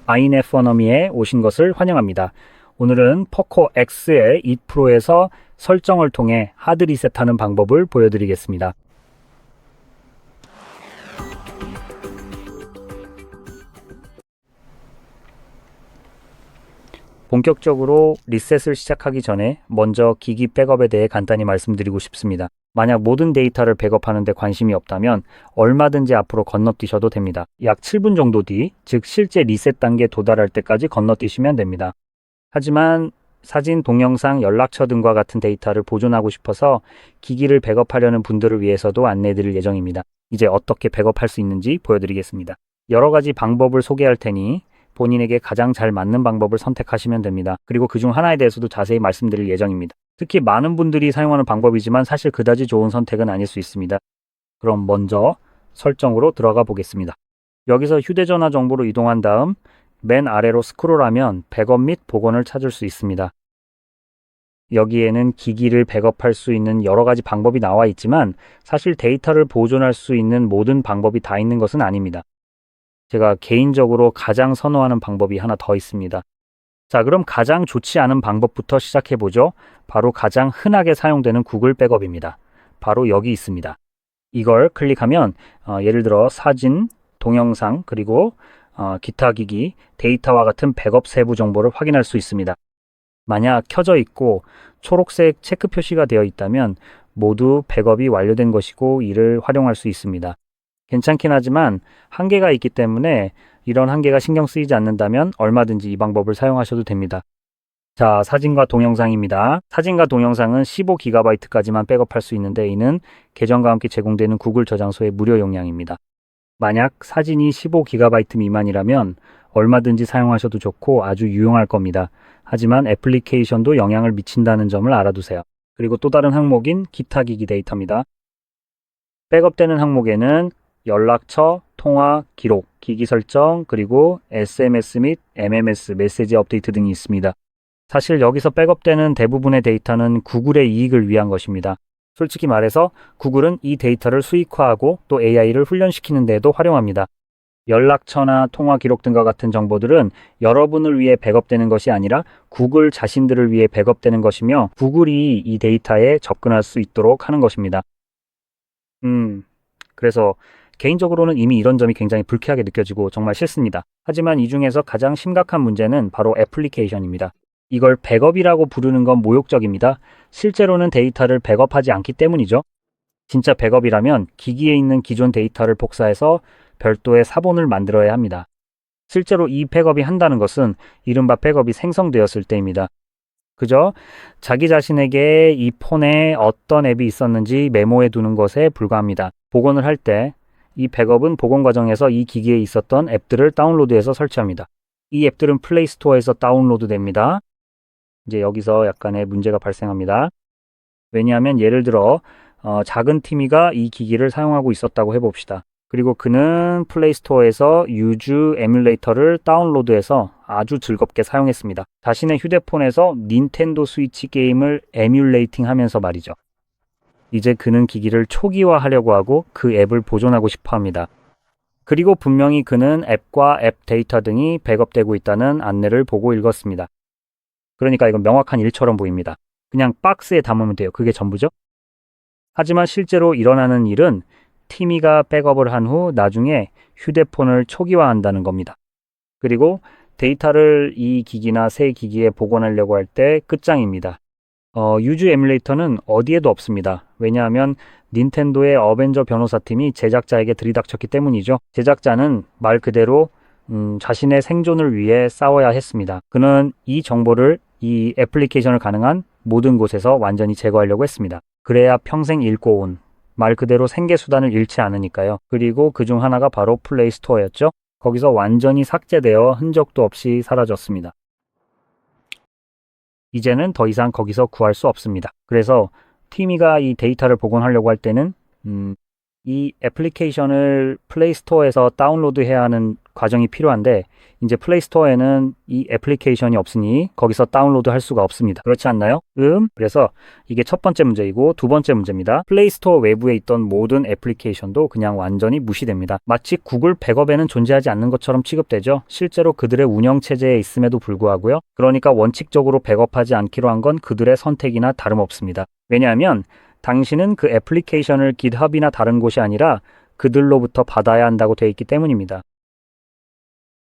아이네퍼너미에 오신 것을 환영합니다. 오늘은 포코 X의 2 프로에서 설정을 통해 하드 리셋하는 방법을 보여드리겠습니다. 본격적으로 리셋을 시작하기 전에 먼저 기기 백업에 대해 간단히 말씀드리고 싶습니다. 만약 모든 데이터를 백업하는 데 관심이 없다면 얼마든지 앞으로 건너뛰셔도 됩니다. 약 7분 정도 뒤, 즉 실제 리셋 단계에 도달할 때까지 건너뛰시면 됩니다. 하지만 사진, 동영상, 연락처 등과 같은 데이터를 보존하고 싶어서 기기를 백업하려는 분들을 위해서도 안내해드릴 예정입니다. 이제 어떻게 백업할 수 있는지 보여드리겠습니다. 여러 가지 방법을 소개할 테니 본인에게 가장 잘 맞는 방법을 선택하시면 됩니다. 그리고 그중 하나에 대해서도 자세히 말씀드릴 예정입니다. 특히 많은 분들이 사용하는 방법이지만 사실 그다지 좋은 선택은 아닐 수 있습니다. 그럼 먼저 설정으로 들어가 보겠습니다. 여기서 휴대전화 정보로 이동한 다음 맨 아래로 스크롤하면 백업 및 복원을 찾을 수 있습니다. 여기에는 기기를 백업할 수 있는 여러 가지 방법이 나와 있지만 사실 데이터를 보존할 수 있는 모든 방법이 다 있는 것은 아닙니다. 제가 개인적으로 가장 선호하는 방법이 하나 더 있습니다. 자, 그럼 가장 좋지 않은 방법부터 시작해 보죠. 바로 가장 흔하게 사용되는 구글 백업입니다. 바로 여기 있습니다. 이걸 클릭하면 예를 들어 사진, 동영상, 그리고 기타 기기, 데이터와 같은 백업 세부 정보를 확인할 수 있습니다. 만약 켜져 있고 초록색 체크 표시가 되어 있다면 모두 백업이 완료된 것이고 이를 활용할 수 있습니다. 괜찮긴 하지만 한계가 있기 때문에 이런 한계가 신경 쓰이지 않는다면 얼마든지 이 방법을 사용하셔도 됩니다. 자, 사진과 동영상입니다. 사진과 동영상은 15GB까지만 백업할 수 있는데 이는 계정과 함께 제공되는 구글 저장소의 무료 용량입니다. 만약 사진이 15GB 미만이라면 얼마든지 사용하셔도 좋고 아주 유용할 겁니다. 하지만 애플리케이션도 영향을 미친다는 점을 알아두세요. 그리고 또 다른 항목인 기타 기기 데이터입니다. 백업되는 항목에는 연락처, 통화, 기록, 기기 설정, 그리고 SMS 및 MMS, 메시지 업데이트 등이 있습니다. 사실 여기서 백업되는 대부분의 데이터는 구글의 이익을 위한 것입니다. 솔직히 말해서 구글은 이 데이터를 수익화하고 또 AI를 훈련시키는 데에도 활용합니다. 연락처나 통화 기록 등과 같은 정보들은 여러분을 위해 백업되는 것이 아니라 구글 자신들을 위해 백업되는 것이며 구글이 이 데이터에 접근할 수 있도록 하는 것입니다. 그래서 개인적으로는 이미 이런 점이 굉장히 불쾌하게 느껴지고 정말 싫습니다. 하지만 이 중에서 가장 심각한 문제는 바로 애플리케이션입니다. 이걸 백업이라고 부르는 건 모욕적입니다. 실제로는 데이터를 백업하지 않기 때문이죠. 진짜 백업이라면 기기에 있는 기존 데이터를 복사해서 별도의 사본을 만들어야 합니다. 실제로 이 백업이 한다는 것은 이른바 백업이 생성되었을 때입니다. 그저 자기 자신에게 이 폰에 어떤 앱이 있었는지 메모해 두는 것에 불과합니다. 복원을 할 때 이 백업은 복원 과정에서 이 기기에 있었던 앱들을 다운로드해서 설치합니다. 이 앱들은 플레이스토어에서 다운로드 됩니다. 이제 여기서 약간의 문제가 발생합니다. 왜냐하면 예를 들어 작은 티미가 이 기기를 사용하고 있었다고 해봅시다. 그리고 그는 플레이스토어에서 유즈 에뮬레이터를 다운로드해서 아주 즐겁게 사용했습니다. 자신의 휴대폰에서 닌텐도 스위치 게임을 에뮬레이팅 하면서 말이죠. 이제 그는 기기를 초기화하려고 하고 그 앱을 보존하고 싶어 합니다. 그리고 분명히 그는 앱과 앱 데이터 등이 백업되고 있다는 안내를 보고 읽었습니다. 그러니까 이건 명확한 일처럼 보입니다. 그냥 박스에 담으면 돼요. 그게 전부죠. 하지만 실제로 일어나는 일은 티미가 백업을 한 후 나중에 휴대폰을 초기화한다는 겁니다. 그리고 데이터를 이 기기나 새 기기에 복원하려고 할 때 끝장입니다. 유즈 에뮬레이터는 어디에도 없습니다. 왜냐하면 닌텐도의 어벤져 변호사팀이 제작자에게 들이닥쳤기 때문이죠. 제작자는 말 그대로 자신의 생존을 위해 싸워야 했습니다. 그는 이 정보를 이 애플리케이션을 가능한 모든 곳에서 완전히 제거하려고 했습니다. 그래야 평생 잃고 온 말 그대로 생계수단을 잃지 않으니까요. 그리고 그중 하나가 바로 플레이스토어였죠. 거기서 완전히 삭제되어 흔적도 없이 사라졌습니다. 이제는 더 이상 거기서 구할 수 없습니다. 그래서 티미가 이 데이터를 복원하려고 할 때는 이 애플리케이션을 플레이스토어에서 다운로드해야 하는 과정이 필요한데 이제 플레이스토어에는 이 애플리케이션이 없으니 거기서 다운로드 할 수가 없습니다. 그렇지 않나요? 그래서 이게 첫 번째 문제이고 두 번째 문제입니다. 플레이스토어 외부에 있던 모든 애플리케이션도 그냥 완전히 무시됩니다. 마치 구글 백업에는 존재하지 않는 것처럼 취급되죠. 실제로 그들의 운영체제에 있음에도 불구하고요. 그러니까 원칙적으로 백업하지 않기로 한 건 그들의 선택이나 다름없습니다. 왜냐하면 당신은 그 애플리케이션을 GitHub이나 다른 곳이 아니라 그들로부터 받아야 한다고 되어 있기 때문입니다.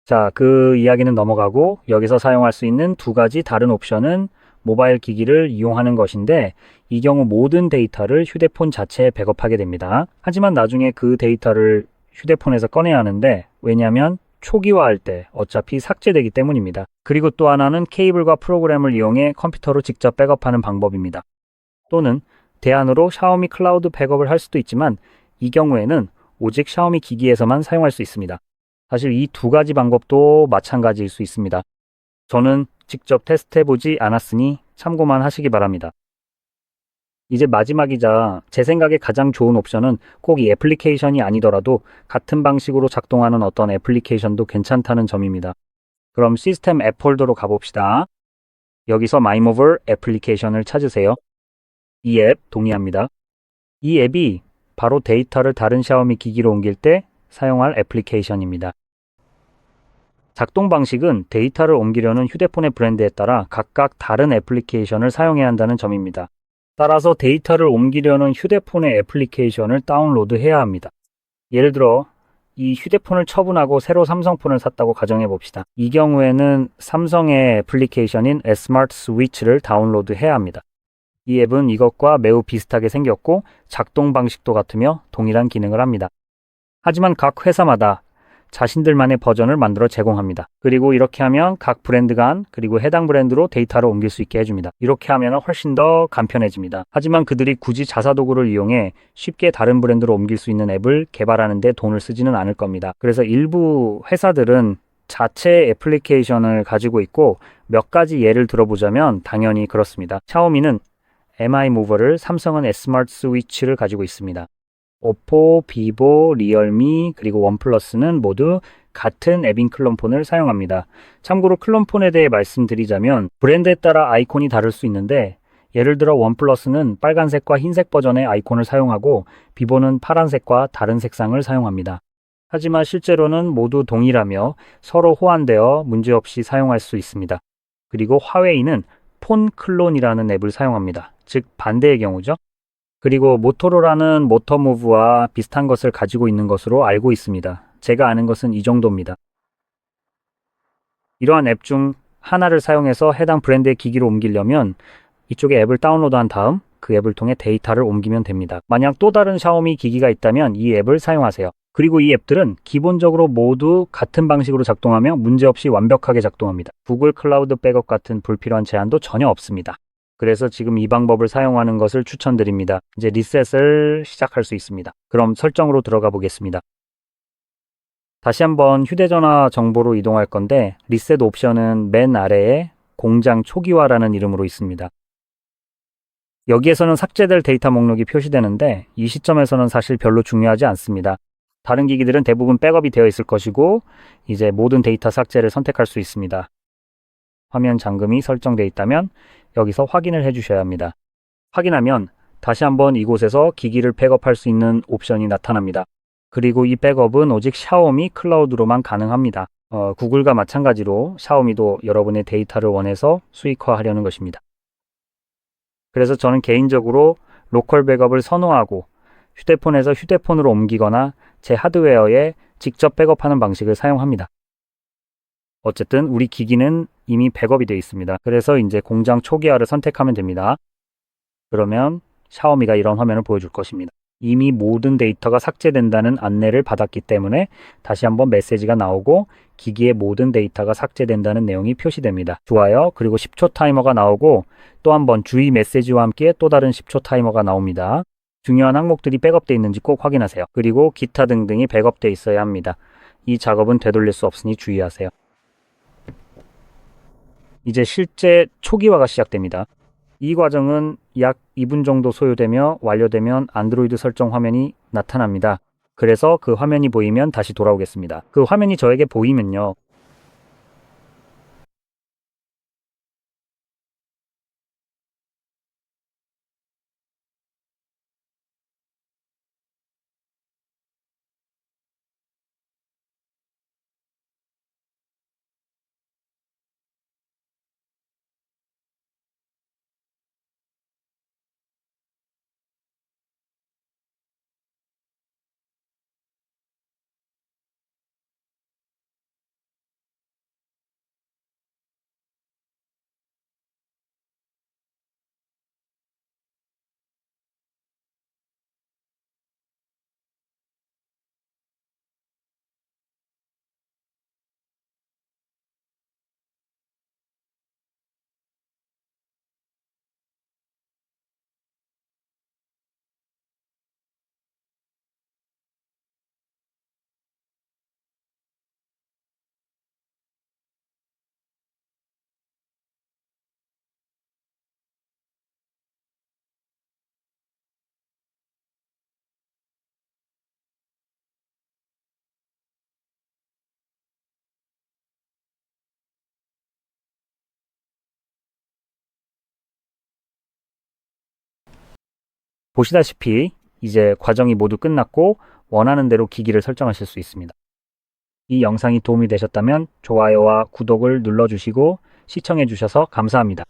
자, 그 이야기는 넘어가고 여기서 사용할 수 있는 두 가지 다른 옵션은 모바일 기기를 이용하는 것인데 이 경우 모든 데이터를 휴대폰 자체에 백업하게 됩니다. 하지만 나중에 그 데이터를 휴대폰에서 꺼내야 하는데 왜냐하면 초기화할 때 어차피 삭제되기 때문입니다. 그리고 또 하나는 케이블과 프로그램을 이용해 컴퓨터로 직접 백업하는 방법입니다. 또는 대안으로 샤오미 클라우드 백업을 할 수도 있지만 이 경우에는 오직 샤오미 기기에서만 사용할 수 있습니다. 사실 이 두 가지 방법도 마찬가지일 수 있습니다. 저는 직접 테스트해보지 않았으니 참고만 하시기 바랍니다. 이제 마지막이자 제 생각에 가장 좋은 옵션은 꼭 이 애플리케이션이 아니더라도 같은 방식으로 작동하는 어떤 애플리케이션도 괜찮다는 점입니다. 그럼 시스템 앱 폴더로 가봅시다. 여기서 마이모버 애플리케이션을 찾으세요. 이 앱 동의합니다. 이 앱이 바로 데이터를 다른 샤오미 기기로 옮길 때 사용할 애플리케이션입니다. 작동 방식은 데이터를 옮기려는 휴대폰의 브랜드에 따라 각각 다른 애플리케이션을 사용해야 한다는 점입니다. 따라서 데이터를 옮기려는 휴대폰의 애플리케이션을 다운로드해야 합니다. 예를 들어 이 휴대폰을 처분하고 새로 삼성폰을 샀다고 가정해 봅시다. 이 경우에는 삼성의 애플리케이션인 스마트 스위치를 다운로드해야 합니다. 이 앱은 이것과 매우 비슷하게 생겼고 작동 방식도 같으며 동일한 기능을 합니다. 하지만 각 회사마다 자신들만의 버전을 만들어 제공합니다. 그리고 이렇게 하면 각 브랜드 간 그리고 해당 브랜드로 데이터를 옮길 수 있게 해줍니다. 이렇게 하면 훨씬 더 간편해집니다. 하지만 그들이 굳이 자사도구를 이용해 쉽게 다른 브랜드로 옮길 수 있는 앱을 개발하는 데 돈을 쓰지는 않을 겁니다. 그래서 일부 회사들은 자체 애플리케이션을 가지고 있고 몇 가지 예를 들어보자면 당연히 그렇습니다. 샤오미는 MI 무버를, 삼성은 스마트 스위치를 가지고 있습니다. 오포, 비보, 리얼미, 그리고 원플러스는 모두 같은 앱인 클론폰을 사용합니다. 참고로 클론폰에 대해 말씀드리자면 브랜드에 따라 아이콘이 다를 수 있는데 예를 들어 원플러스는 빨간색과 흰색 버전의 아이콘을 사용하고 비보는 파란색과 다른 색상을 사용합니다. 하지만 실제로는 모두 동일하며 서로 호환되어 문제없이 사용할 수 있습니다. 그리고 화웨이는 폰 클론이라는 앱을 사용합니다. 즉 반대의 경우죠. 그리고 모토로라는 모터무브와 비슷한 것을 가지고 있는 것으로 알고 있습니다. 제가 아는 것은 이 정도입니다. 이러한 앱 중 하나를 사용해서 해당 브랜드의 기기로 옮기려면 이쪽에 앱을 다운로드한 다음 그 앱을 통해 데이터를 옮기면 됩니다. 만약 또 다른 샤오미 기기가 있다면 이 앱을 사용하세요. 그리고 이 앱들은 기본적으로 모두 같은 방식으로 작동하며 문제없이 완벽하게 작동합니다. 구글 클라우드 백업 같은 불필요한 제한도 전혀 없습니다. 그래서 지금 이 방법을 사용하는 것을 추천드립니다. 이제 리셋을 시작할 수 있습니다. 그럼 설정으로 들어가 보겠습니다. 다시 한번 휴대전화 정보로 이동할 건데 리셋 옵션은 맨 아래에 공장 초기화라는 이름으로 있습니다. 여기에서는 삭제될 데이터 목록이 표시되는데 이 시점에서는 사실 별로 중요하지 않습니다. 다른 기기들은 대부분 백업이 되어 있을 것이고 이제 모든 데이터 삭제를 선택할 수 있습니다. 화면 잠금이 설정되어 있다면 여기서 확인을 해주셔야 합니다. 확인하면 다시 한번 이곳에서 기기를 백업할 수 있는 옵션이 나타납니다. 그리고 이 백업은 오직 샤오미 클라우드로만 가능합니다. 구글과 마찬가지로 샤오미도 여러분의 데이터를 원해서 수익화하려는 것입니다. 그래서 저는 개인적으로 로컬 백업을 선호하고 휴대폰에서 휴대폰으로 옮기거나 제 하드웨어에 직접 백업하는 방식을 사용합니다. 어쨌든 우리 기기는 이미 백업이 되어 있습니다. 그래서 이제 공장 초기화를 선택하면 됩니다. 그러면 샤오미가 이런 화면을 보여줄 것입니다. 이미 모든 데이터가 삭제된다는 안내를 받았기 때문에 다시 한번 메시지가 나오고 기기의 모든 데이터가 삭제된다는 내용이 표시됩니다. 좋아요. 그리고 10초 타이머가 나오고 또 한번 주의 메시지와 함께 또 다른 10초 타이머가 나옵니다. 중요한 항목들이 백업되어 있는지 꼭 확인하세요. 그리고 기타 등등이 백업되어 있어야 합니다. 이 작업은 되돌릴 수 없으니 주의하세요. 이제 실제 초기화가 시작됩니다. 이 과정은 약 2분 정도 소요되며 완료되면 안드로이드 설정 화면이 나타납니다. 그래서 그 화면이 보이면 다시 돌아오겠습니다. 그 화면이 저에게 보이면요. 보시다시피 이제 과정이 모두 끝났고 원하는 대로 기기를 설정하실 수 있습니다. 이 영상이 도움이 되셨다면 좋아요와 구독을 눌러주시고 시청해 주셔서 감사합니다.